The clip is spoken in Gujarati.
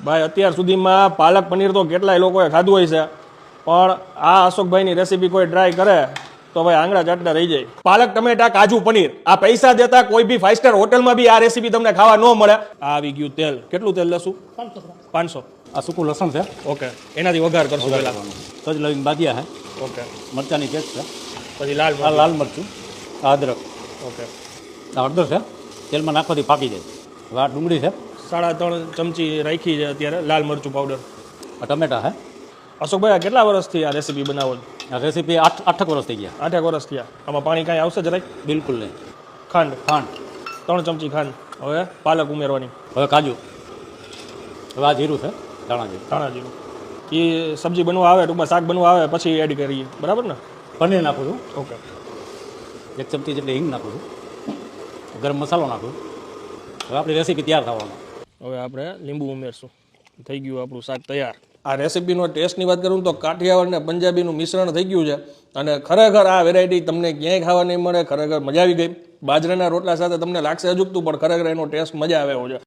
ભાઈ અત્યાર સુધીમાં પાલક પનીર તો કેટલાય લોકોએ ખાધું હોય છે, પણ આ અશોકભાઈની રેસીપી કોઈ ટ્રાય કરે તો ભાઈ આંગળા ચાટના રહી જાય. પાલક ટમેટા કાજુ પનીર, આ પૈસા દેતા કોઈ બી 5 સ્ટાર હોટલમાં બી આ રેસીપી તમને ખાવા ન મળે. આ આવી ગયું તેલ, કેટલું તેલ લેશું? 500. આ સૂકું લસણ છે. ઓકે, એનાથી વઘાર કરશું પહેલા. સજ લવિંગ બાદિયા છે. ઓકે, મરચાની પેસ્ટ છે. પછી લાલ મરચું, આ અદરક. ઓકે, આ હળદર છે. તેલમાં નાખવાથી પાકી જાય. હવે આ ડુંગળી છે. 3.5 ચમચી રાખી છે અત્યારે લાલ મરચું પાવડર. આ ટમેટા છે. અશોકભાઈ આ કેટલા વર્ષથી આ રેસીપી બનાવો છો? આ રેસીપી 8 વર્ષ થઈ ગયા. 8 વર્ષ થયા. આમાં પાણી કાંઈ આવશે જરાય? બિલકુલ નહીં. ખાંડ 3 ચમચી ખાંડ. હવે પાલક ઉમેરવાની. હવે કાજુ. હવે આ જીરું છે, ધાણા જીરું. એ સબ્જી બનવા આવે, ટૂંકમાં શાક બનવા આવે પછી એડ કરીએ, બરાબર ને? પનીર નાખું છું. ઓકે, 1 ચમચી જેટલી હિંગ નાખું છું. ગરમ મસાલો નાખું. હવે આપણી રેસીપી તૈયાર થવાનો. હવે આપણે લીંબુ ઉમેરશું. થઈ ગયું આપણું શાક તૈયાર. આ રેસીપીનો ટેસ્ટની વાત કરું તો કાઠિયાવાડ અને પંજાબીનું મિશ્રણ થઈ ગયું છે, અને ખરેખર આ વેરાયટી તમને ક્યાંય ખાવા નહીં મળે. ખરેખર મજા આવી ગઈ. બાજરાના રોટલા સાથે તમને લાગશે અજુગતું, પણ ખરેખર એનો ટેસ્ટ મજા આવે એવો છે.